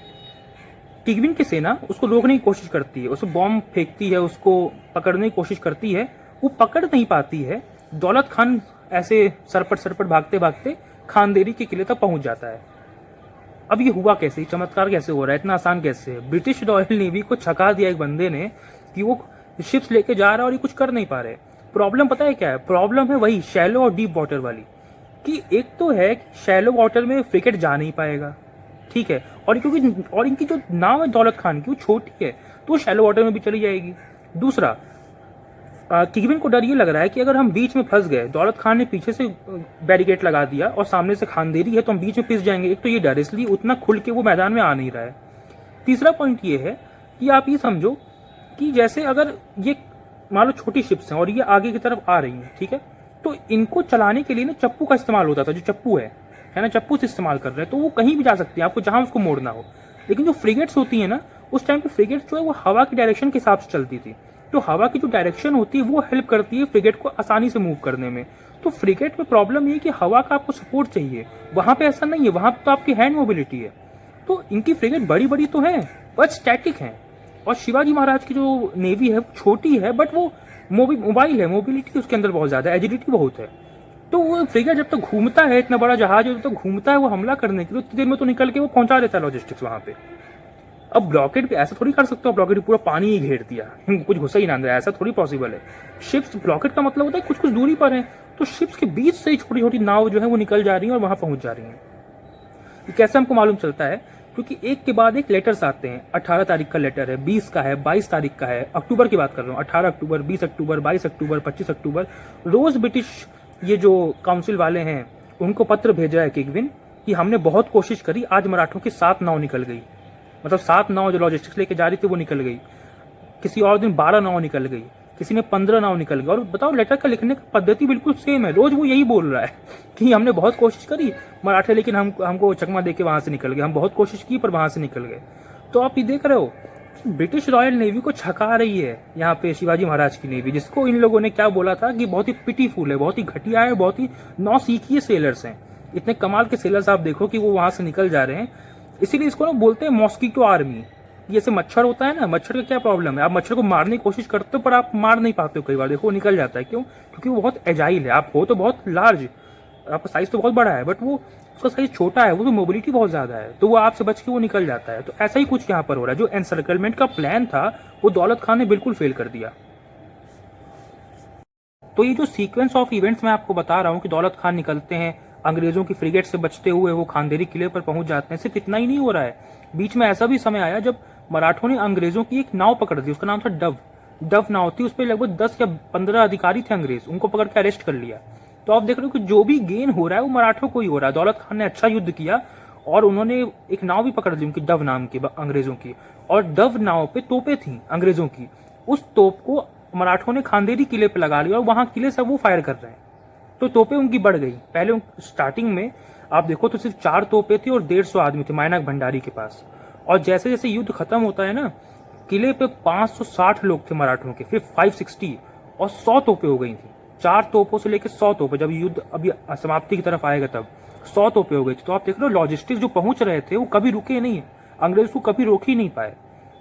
S1: किगविन की सेना उसको रोकने की कोशिश करती है, उसको बॉम्ब फेंकती है, उसको पकड़ने की कोशिश करती है, वो पकड़ नहीं पाती है। दौलत खान ऐसे सरपट भागते भागते खानदेरी के किले तक पहुंच जाता है। अब ये हुआ कैसे, चमत्कार कैसे हो रहा है, इतना आसान कैसे है? ब्रिटिश रॉयल नेवी को छका दिया एक बंदे ने कि वो शिप्स लेके जा रहा है और ये कुछ कर नहीं पा रहे। प्रॉब्लम पता है क्या है? प्रॉब्लम है वही शैलो और डीप वाटर वाली, कि एक तो है कि शैलो वाटर में फ्रिगेट जा नहीं पाएगा, ठीक है, और क्योंकि और इनकी जो नाव है दौलत खान की वो छोटी है, तो शैलो वाटर में भी चली जाएगी। दूसरा, किगविन को डर ये लग रहा है कि अगर हम बीच में फंस गए, दौलत खान ने पीछे से बैरिकेड लगा दिया और सामने से खानदेरी है, तो हम बीच में पिस जाएंगे। एक तो ये डर, इसलिए उतना खुल के वो मैदान में आ नहीं रहा है। तीसरा पॉइंट ये है कि आप ये समझो कि जैसे अगर ये मान लो छोटी शिप्स हैं और ये आगे की तरफ आ रही हैं, ठीक है, तो इनको चलाने के लिए ना चप्पू का इस्तेमाल होता था, जो चप्पू है ना, चप्पू से इस्तेमाल कर रहे हैं, तो वो कहीं भी जा सकती है, आपको जहां उसको मोड़ना हो। लेकिन जो फ्रिगेट्स होती है ना, उस टाइम पे फ्रिगेट्स जो है वो हवा की डायरेक्शन के हिसाब से चलती थी, तो हवा की जो डायरेक्शन होती है वो हेल्प करती है फ्रिगेट को आसानी से मूव करने में। तो फ्रिगेट में प्रॉब्लम ये कि हवा का आपको सपोर्ट चाहिए, वहां पे ऐसा नहीं है, वहां पे तो आपकी हैंड मोबिलिटी है। तो इनकी फ्रिगेट बड़ी बड़ी तो है बट स्टैटिक है, और शिवाजी महाराज की जो नेवी है वो छोटी है बट वो मोबाइल है, मोबिलिटी उसके अंदर बहुत ज्यादा है, एजिलिटी बहुत है। तो वो फ्रिगेट जब तक घूमता है, इतना बड़ा जहाज जब तक घूमता है वो हमला करने के लिए, उतनी देर में तो निकल के वो पहुंचा देता है लॉजिस्टिक्स वहां पे। अब ब्लॉकेड पे ऐसा थोड़ी कर सकते हो, ब्लॉकेड पूरा पानी ही घेर दिया, कुछ घुसा ही ना अंदर, ऐसा थोड़ी पॉसिबल है। शिप्स, ब्लॉकेड का मतलब होता है कुछ कुछ दूरी पर है, तो शिप्स के बीच से ही छोटी छोटी नाव जो है वो निकल जा रही है और वहां पहुंच जा रही है। कैसे हमको मालूम चलता है? क्योंकि एक के बाद एक लेटर्स आते हैं। 18 तारीख का लेटर है, 20 का है, 22 तारीख का है, अक्टूबर की बात कर रहा हूँ, 18 अक्टूबर, 20 अक्टूबर, 22 अक्टूबर, 25 अक्टूबर। रोज ब्रिटिश ये जो काउंसिल वाले हैं उनको पत्र भेजा है किगविन कि हमने बहुत कोशिश करी, आज मराठों की 7 नाव निकल गई, मतलब 7 नाव जो लॉजिस्टिक्स लेके जा रही थी वो निकल गई। किसी और दिन 12 नाव निकल गई, किसी ने 15 नाव निकल गए। और बताओ लेटर का लिखने की पद्धति बिल्कुल सेम है, रोज वो यही बोल रहा है कि हमने बहुत कोशिश करी मराठे, लेकिन हमको चकमा दे के वहां से निकल गए, हम बहुत कोशिश की पर वहां से निकल गए। तो आप ये देख रहे हो ब्रिटिश रॉयल नेवी को छका रही है यहाँ पे शिवाजी महाराज की नेवी, जिसको इन लोगों ने क्या बोला था कि बहुत ही पिटीफुल है, बहुत ही घटिया है, बहुत ही नौसीखिए सेलर्स हैं। इतने कमाल के सेलर्स आप देखो कि वो वहां से निकल जा रहे हैं। इसीलिए इसको ना बोलते हैं मॉस्किटो आर्मी। जैसे मच्छर होता है ना, मच्छर का क्या प्रॉब्लम है, आप मच्छर को मारने की कोशिश करते हो पर आप मार नहीं पाते हो, कई बार देखो वो निकल जाता है। क्यों? क्योंकि वो बहुत एजाइल है। आप हो तो बहुत लार्ज, आपका साइज तो बहुत बड़ा है, बट वो उसका साइज छोटा है, वो तो मोबिलिटी बहुत ज्यादा है, तो वो आपसे बच के वो निकल जाता है। तो ऐसा ही कुछ यहाँ पर हो रहा है। जो एनसर्कलमेंट का प्लान था वो दौलत खान ने बिल्कुल फेल कर दिया। तो ये जो सीक्वेंस ऑफ इवेंट्स मैं आपको बता रहा हूँ कि दौलत खान निकलते हैं, अंग्रेजों की फ्रिगेट से बचते हुए वो खानदेरी किले पर पहुंच जाते हैं, सिर्फ इतना ही नहीं हो रहा है। बीच में ऐसा भी समय आया जब मराठों ने अंग्रेजों की एक नाव पकड़ दी, उसका नाम था डव नाव थी। उस पर लगभग 10 या 15 अधिकारी थे अंग्रेज, उनको पकड़ के अरेस्ट कर लिया। तो आप देख रहे हो कि जो भी गेन हो रहा है वो मराठों को ही हो रहा है। दौलत खान ने अच्छा युद्ध किया और उन्होंने एक नाव भी पकड़ ली उनकी, डव नाम की, अंग्रेजों की। और डव नाव पे तोपें थी अंग्रेजों की, उस तोप को मराठों ने खानदेरी किले पे लगा लिया और वहां किले से वो फायर कर रहे हैं। तो तोपें उनकी बढ़ गई। पहले स्टार्टिंग में आप देखो तो सिर्फ 4 तोपें थी और 150 आदमी थे मायनाक भंडारी के पास। और जैसे जैसे युद्ध खत्म होता है ना, किले पे 560 लोग थे मराठों के, फिर 560 और 100 तोपें हो गई थी। 4 तोपों से लेकर 100 तोपें, जब युद्ध अभी समाप्ति की तरफ आएगा तब 100 तोपें हो गई थी। तो आप देख रहे हो लॉजिस्टिक्स जो पहुंच रहे थे वो कभी रुके नहीं है, अंग्रेज को कभी रोक ही नहीं पाए।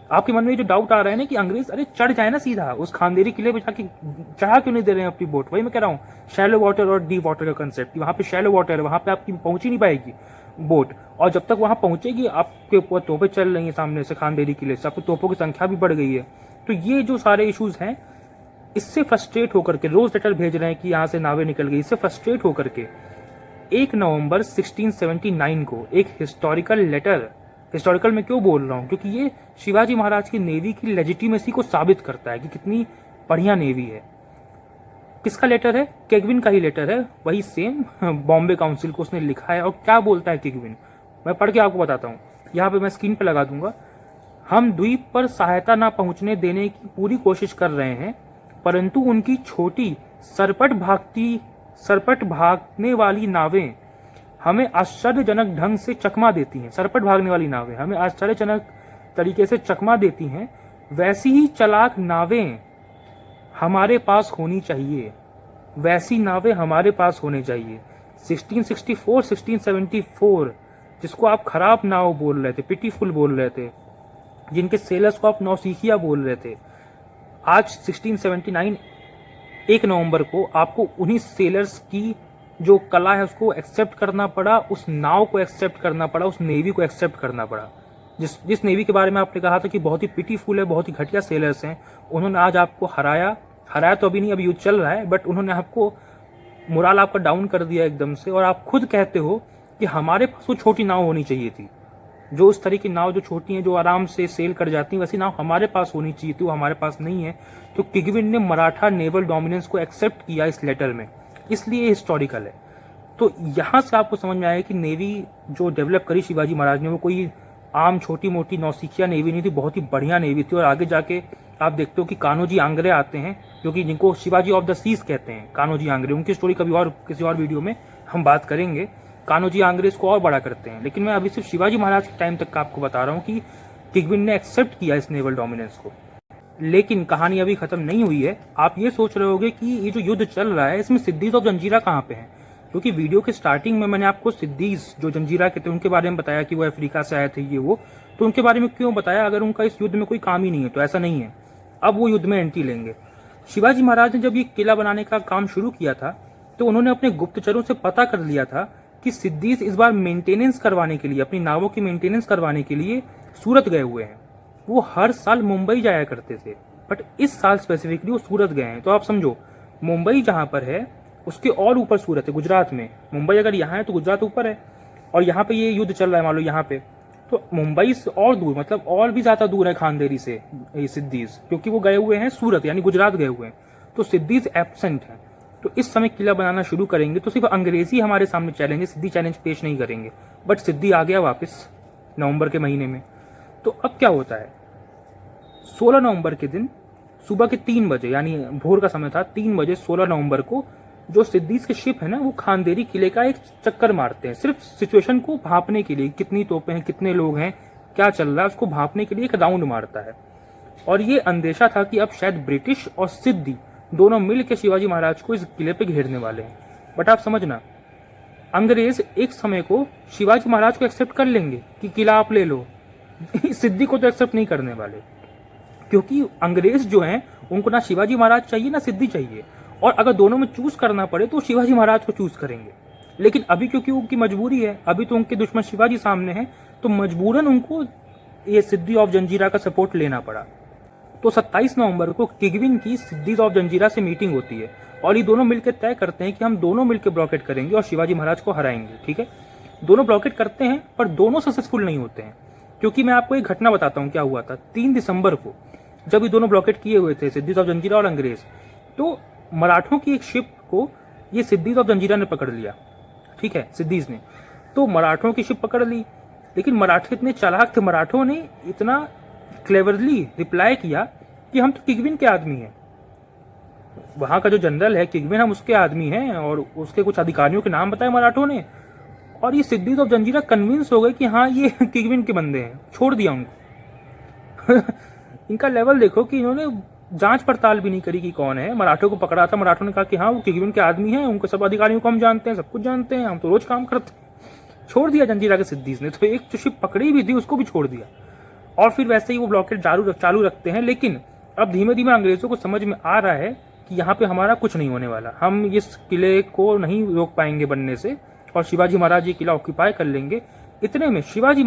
S1: आपके मन में जो डाउट आ रहा है ना कि अंग्रेज अरे चढ़ जाए ना सीधा उस खानदेरी किले पे जाके, चढ़ा क्यों नहीं दे रहे हैं अपनी बोट? वही मैं कह रहा हूँ, शैलो वाटर और डीप वाटर का कंसेप्ट, वहां पे शैलो वाटर है, वहां पे आपकी पहुंच ही नहीं पाएगी बोट, और जब तक वहां पहुंचेगी आपके ऊपर तोपें चल रही हैं सामने से खानदेरी किले से, आपको तोपों की संख्या भी बढ़ गई है। तो ये जो सारे इश्यूज हैं, इससे फ्रस्ट्रेट होकर के रोज लेटर भेज रहे हैं कि यहाँ से नावें निकल गई। इससे फ्रस्ट्रेट होकर के 1 नवंबर 1679 को एक हिस्टोरिकल लेटर, हिस्टोरिकल में क्यों बोल रहा हूँ, क्योंकि ये शिवाजी महाराज की नेवी की लेजिटिमेसी को साबित करता है कि कितनी बढ़िया नेवी है। किसका लेटर है? केगविन का ही लेटर है, वही सेम बॉम्बे काउंसिल को उसने लिखा है। और क्या बोलता है केगविन, मैं पढ़ के आपको बताता हूँ, यहाँ पे मैं स्क्रीन पे लगा दूंगा। हम द्वीप पर सहायता न पहुंचने देने की पूरी कोशिश कर रहे हैं, परंतु उनकी छोटी सरपट भागने वाली नावें हमें आश्चर्यजनक ढंग से चकमा देती हैं। सरपट भागने वाली नावें हमें आश्चर्यजनक तरीके से चकमा देती हैं। वैसी ही चलाक नावें हमारे पास होनी चाहिए, वैसी नावें हमारे पास होनी चाहिए। 1664, 1674 जिसको आप खराब नाव बोल रहे थे, पिटीफुल बोल रहे थे, जिनके सेलर्स को आप नौसिखिया बोल रहे थे, आज 1679 1 नवंबर को आपको उन्हीं सेलर्स की जो कला है उसको एक्सेप्ट करना पड़ा, उस नाव को एक्सेप्ट करना पड़ा, उस नेवी को एक्सेप्ट करना पड़ा। जिस नेवी के बारे में आपने कहा था कि बहुत ही पिटीफुल है, बहुत ही घटिया सेलर्स हैं, उन्होंने आज आपको हराया तो अभी नहीं, अभी युद्ध चल रहा है, बट उन्होंने आपको मोराल आपका डाउन कर दिया एकदम से। और आप खुद कहते हो कि हमारे पास वो छोटी नाव होनी चाहिए थी, जो उस तरह की नाव जो छोटी हैं, जो आराम से सेल कर जाती हैं, वैसी नाव हमारे पास होनी चाहिए थी, वो हमारे पास नहीं है। तो केगविन ने मराठा नेवल डोमिनेंस को एक्सेप्ट किया इस लेटर में, इसलिए हिस्टोरिकल है। तो यहां से आपको समझ में आया कि नेवी जो डेवलप करी शिवाजी महाराज ने वो कोई आम छोटी मोटी नौसिखिया नेवी नहीं थी, बहुत ही बढ़िया नेवी थी। और आगे जाके आप देखते हो कि कान्होजी आंग्रे आते हैं, जो कि जिनको शिवाजी ऑफ द सीज कहते हैं, कान्होजी आंग्रे। उनकी स्टोरी कभी और किसी और वीडियो में हम बात करेंगे। कान्होजी आंग्रे इसको और बड़ा करते हैं, लेकिन मैं अभी सिर्फ शिवाजी महाराज के टाइम तक का आपको बता रहा हूँ कि केगविन ने एक्सेप्ट किया इस नेवल डोमिनेंस को। लेकिन कहानी अभी खत्म नहीं हुई है। आप ये सोच रहे होगे कि ये जो युद्ध चल रहा है इसमें सिद्दीज और जंजीरा कहाँ पे हैं, क्योंकि वीडियो के स्टार्टिंग में मैंने आपको सिद्दीज जो जंजीरा के थे उनके बारे में बताया कि वो अफ्रीका से आए थे ये वो, तो उनके बारे में क्यों बताया अगर उनका इस युद्ध में कोई काम ही नहीं है? तो ऐसा नहीं है, अब वो युद्ध में एंट्री लेंगे। शिवाजी महाराज ने जब ये किला बनाने का काम शुरू किया था तो उन्होंने अपने गुप्तचरों से पता कर लिया था कि सिद्दीज इस बार मेंटेनेंस करवाने के लिए, अपनी नावों की मेंटेनेंस करवाने के लिए सूरत गए हुए हैं। वो हर साल मुंबई जाया करते थे, बट इस साल स्पेसिफिकली वो सूरत गए हैं। तो आप समझो, मुंबई जहां पर है उसके और ऊपर सूरत है, गुजरात में। मुंबई अगर यहाँ है तो गुजरात ऊपर है, और यहाँ पे ये युद्ध चल रहा है मान लो यहाँ पे, तो मुंबई से और दूर, मतलब और भी ज्यादा दूर है खानदेरी से सिद्दीज, क्योंकि वो गए हुए हैं सूरत यानी गुजरात गए हुए हैं। तो सिद्दीज एब्सेंट है। तो इस समय किला बनाना शुरू करेंगे तो सिर्फ अंग्रेजी हमारे सामने चैलेंज है, सिद्दी चैलेंज पेश नहीं करेंगे। बट सिद्दी आ गया वापस नवंबर के महीने में। तो अब क्या होता है, 16 नवंबर के दिन सुबह के 3 बजे यानी भोर का समय था, 3 बजे 16 नवंबर को जो सिद्दीज के शिप है ना वो खानदेरी किले का एक चक्कर मारते हैं, सिर्फ सिचुएशन को भांपने के लिए, कितनी तोपें हैं, कितने लोग हैं, क्या चल रहा है, उसको भांपने के लिए एक राउंड मारता है। और ये अंदेशा था कि अब शायद ब्रिटिश और सिद्दी दोनों मिल के शिवाजी महाराज को इस किले पे घेरने वाले हैं। बट आप समझना, अंग्रेज एक समय को शिवाजी महाराज को एक्सेप्ट कर लेंगे कि किला आप ले लो, सिद्दी को तो एक्सेप्ट नहीं करने वाले, क्योंकि अंग्रेज जो हैं उनको ना शिवाजी महाराज चाहिए ना सिद्दी चाहिए, और अगर दोनों में चूज करना पड़े तो शिवाजी महाराज को चूज करेंगे। लेकिन अभी क्योंकि उनकी मजबूरी है, अभी तो उनके दुश्मन शिवाजी सामने हैं, तो मजबूरन उनको ये सिद्दी ऑफ जंजीरा का सपोर्ट लेना पड़ा। तो 27 नवंबर को किगविन की सिद्दीज ऑफ जंजीरा से मीटिंग होती है और ये दोनों मिलकर तय करते हैं कि हम दोनों मिलकर ब्लॉकेट करेंगे और शिवाजी महाराज को हराएंगे। ठीक है, दोनों ब्लॉकेट करते हैं पर दोनों सक्सेसफुल नहीं होते हैं, क्योंकि मैं आपको एक घटना बताता हूँ क्या हुआ था। 3 दिसंबर को जब ये दोनों ब्लॉकेट किए हुए थे, सिद्दीज ऑफ जंजीरा और अंग्रेज, तो मराठों की एक शिप को ये सिद्दीज ऑफ जंजीरा ने पकड़ लिया। ठीक है, सिद्दीज ने तो मराठों की शिप पकड़ ली, लेकिन मराठे इतने चालाक थे, मराठों ने इतना क्लेवरली रिप्लाई किया कि हम तो किगविन के आदमी हैं, वहां का जो जनरल है किगविन, हम उसके आदमी हैं, और उसके कुछ अधिकारियों के नाम बताए मराठों ने, और ये सिद्दीज ऑफ जंजीरा कन्विंस हो गए कि हाँ ये किगविन के बंदे हैं, छोड़ दिया उनको। इनका लेवल देखो कि इन्होंने जांच पड़ताल भी नहीं करी कि कौन है। मराठों को पकड़ा था, मराठों ने कहा कि हाँ वो किगविन के आदमी हैं, उनको सब अधिकारियों को हम जानते हैं, सब कुछ जानते हैं, हम तो रोज काम करते हैं। छोड़ दिया जंजीरा के सिद्दीज ने, तो एक जो शिप पकड़ी भी थी उसको भी छोड़ दिया, और फिर वैसे ही वो ब्लॉकेट चालू रखते हैं। लेकिन अब धीमे धीमे अंग्रेजों को समझ में आ रहा है कि यहाँ पे हमारा कुछ नहीं होने वाला, हम इस किले को नहीं रोक पाएंगे बनने से, और शिवाजी महाराज ये किला ऑक्यूपाई कर लेंगे। इतने में शिवाजी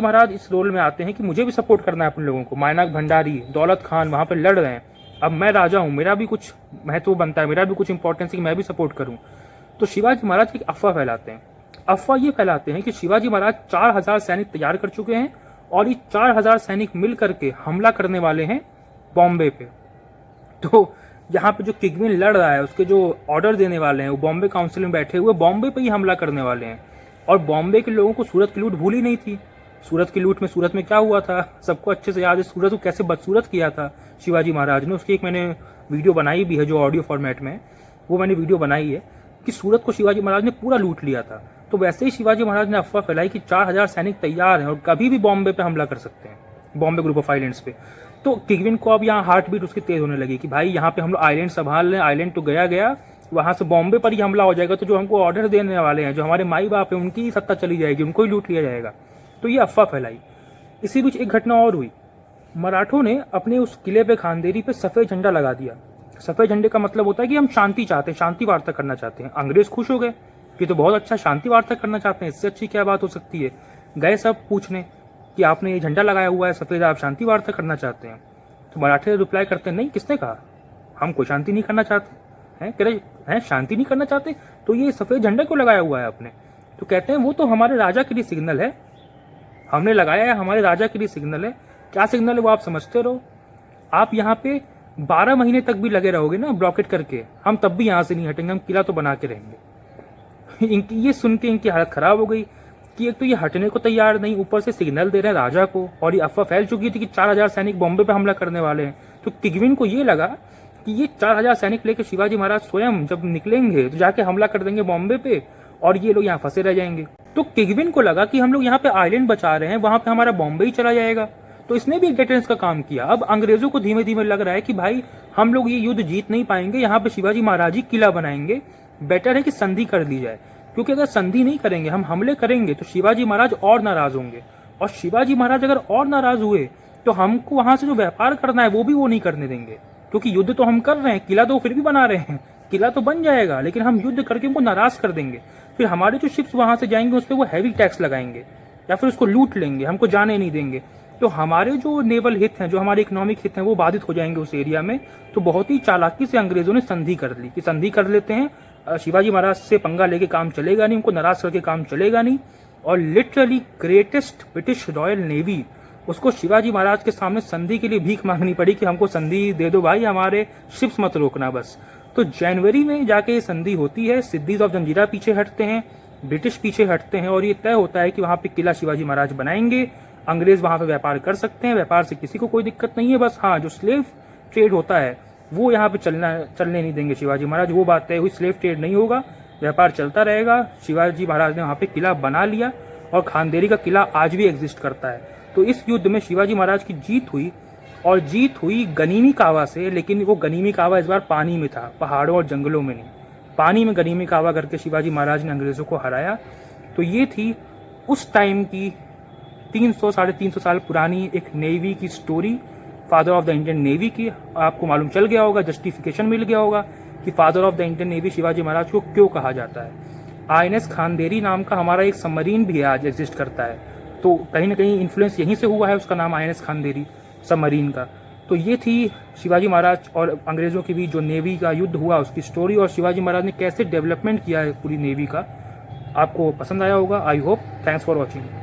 S1: महाराज इस रोल में आते हैं कि मुझे भी सपोर्ट करना है अपने लोगों को। मायनाक भंडारी, दौलत खान वहां पर लड़ रहे हैं, अब मैं राजा हूं, मेरा भी कुछ महत्व बनता है, मेरा भी कुछ इंपॉर्टेंस है कि मैं भी सपोर्ट करूं। तो शिवाजी महाराज एक अफवाह फैलाते हैं। अफवाह ये फैलाते हैं कि शिवाजी महाराज 4000 सैनिक तैयार कर चुके हैं और ये 4000 सैनिक मिल करके हमला करने वाले हैं बॉम्बे पे। तो यहाँ पे जो किगविन लड़ रहा है, उसके जो ऑर्डर देने वाले हैं वो बॉम्बे काउंसिल में बैठे हुए बॉम्बे पे ही हमला करने वाले हैं। और बॉम्बे के लोगों को सूरत की लूट भूली नहीं थी। सूरत की लूट में सूरत में क्या हुआ था सबको अच्छे से याद है, सूरत को कैसे बदसूरत किया था शिवाजी महाराज ने। उसकी एक मैंने वीडियो बनाई भी है जो ऑडियो फॉर्मेट में, वो मैंने वीडियो बनाई है कि सूरत को शिवाजी महाराज ने पूरा लूट लिया था। तो वैसे ही शिवाजी महाराज ने अफवाह फैलाई कि 4000 सैनिक तैयार हैं और कभी भी बॉम्बे पे हमला कर सकते हैं, बॉम्बे ग्रुप ऑफ आइलैंड्स पे। तो किगविन को अब यहाँ हार्ट बीट उसकी तेज होने लगी कि भाई यहाँ पे हम लोग आइलैंड संभाल लें, आइलैंड तो गया, वहां से बॉम्बे पर ही हमला हो जाएगा तो जो हमको ऑर्डर देने वाले हैं, जो हमारे माई बाप है, उनकी ही सत्ता चली जाएगी, उनको ही लूट लिया जाएगा। तो ये अफवाह फैलाई। इसी बीच एक घटना और हुई, मराठों ने अपने उस किले पे खानदेरी पे सफेद झंडा लगा दिया। सफेद झंडे का मतलब होता है कि हम शांति चाहते हैं, शांति वार्ता करना चाहते हैं। अंग्रेज खुश हो गए कि तो बहुत अच्छा, शांति वार्ता करना चाहते हैं, इससे अच्छी क्या बात हो सकती है। गए सब पूछने कि आपने ये झंडा लगाया हुआ है सफेद, आप शांति वार्ता करना चाहते हैं। तो मराठे रिप्लाई करते हैं नहीं, किसने कहा, हम कोई शांति नहीं करना चाहते हैं। कह रहे हैं शांति नहीं करना चाहते तो ये सफेद झंडा क्यों लगाया हुआ है आपने। तो कहते हैं वो तो हमारे राजा के लिए सिग्नल है, हमने लगाया है, हमारे राजा के लिए सिग्नल है। क्या सिग्नल है वो आप समझते रहो, आप यहाँ पे 12 महीने तक भी लगे रहोगे ना ब्लॉकेट करके, हम तब भी यहाँ से नहीं हटेंगे, हम किला तो बना के रहेंगे। इनकी ये सुन के इनकी हालत खराब हो गई कि एक तो ये हटने को तैयार नहीं, ऊपर से सिग्नल दे रहे हैं राजा को, और ये अफवाह फैल चुकी थी कि 4000 सैनिक बॉम्बे पे हमला करने वाले हैं। तो किगविन को ये लगा कि ये 4000 सैनिक लेके शिवाजी महाराज स्वयं जब निकलेंगे तो जाके हमला कर देंगे बॉम्बे पे और ये लोग यहाँ फंसे रह जाएंगे। तो किगविन को लगा कि हम लोग यहाँ पे आइलैंड बचा रहे हैं, वहां पे हमारा बॉम्बे ही चला जाएगा। तो इसने भी एक डिटेंस का काम किया। अब अंग्रेजों को धीमे धीमे लग रहा है कि भाई हम लोग ये युद्ध जीत नहीं पाएंगे, यहाँ पे शिवाजी महाराज ही किला बनाएंगे, बेटर है कि संधि कर ली जाए, क्योंकि अगर संधि नहीं करेंगे, हम हमले करेंगे तो शिवाजी महाराज और नाराज होंगे, और शिवाजी महाराज अगर और नाराज हुए तो हमको वहां से जो व्यापार करना है वो भी वो नहीं करने देंगे, क्योंकि युद्ध तो हम कर रहे हैं, किला तो फिर भी बना रहे हैं, किला तो बन जाएगा, लेकिन हम युद्ध करके उनको नाराज कर देंगे। फिर हमारे जो शिप्स वहां से जाएंगे उस पर वो हैवी टैक्स लगाएंगे या फिर उसको लूट लेंगे, हमको जाने नहीं देंगे। तो हमारे जो नेवल हित हैं, जो हमारे इकोनॉमिक हित हैं, वो बाधित हो जाएंगे उस एरिया में। तो बहुत ही चालाकी से अंग्रेजों ने संधि कर ली कि संधि कर लेते हैं, शिवाजी महाराज से पंगा लेके काम चलेगा नहीं, उनको नाराज करके काम चलेगा नहीं। और literally greatest British royal navy, उसको शिवाजी महाराज के सामने संधि के लिए भीख मांगनी पड़ी कि हमको संधि दे दो भाई, हमारे शिप्स मत रोकना बस। तो जनवरी में जाके ये संधि होती है, सिद्दीज ऑफ जंजीरा पीछे हटते हैं, ब्रिटिश पीछे हटते हैं, और ये तय होता है कि वहां पे किला शिवाजी महाराज बनाएंगे। अंग्रेज वहां पे व्यापार कर सकते हैं, व्यापार से किसी को कोई दिक्कत नहीं है, बस हाँ जो स्लेव ट्रेड होता है वो यहाँ पे चलने नहीं देंगे शिवाजी महाराज। वो बात तय हुई, स्लेव ट्रेड नहीं होगा, व्यापार चलता रहेगा। शिवाजी महाराज ने वहाँ पे किला बना लिया और खानदेरी का किला आज भी एग्जिस्ट करता है। तो इस युद्ध में शिवाजी महाराज की जीत हुई, और जीत हुई गनीमी कावा से, लेकिन वो गनीमी कावा इस बार पानी में था, पहाड़ों और जंगलों में नहीं। पानी में गनीमी कावा करके शिवाजी महाराज ने अंग्रेजों को हराया। तो ये थी उस टाइम की 300-350 साल पुरानी एक नेवी की story, father of the Indian navy की। आपको मालूम चल गया होगा, जस्टिफिकेशन मिल गया होगा कि father of the Indian navy Shivaji Maharaj को क्यों कहा जाता है। INS खानदेरी नाम का हमारा एक सबमरीन भी आज एग्जिस्ट करता है, तो कहीं ना कहीं इन्फ्लुएंस यहीं से हुआ है उसका नाम INS खानदेरी सबमरीन का। तो ये थी शिवाजी महाराज और अंग्रेजों के बीच जो नेवी का युद्ध हुआ उसकी स्टोरी, और शिवाजी महाराज ने कैसे डेवलपमेंट किया है पूरी नेवी का। आपको पसंद आया होगा, I hope. Thanks for watching.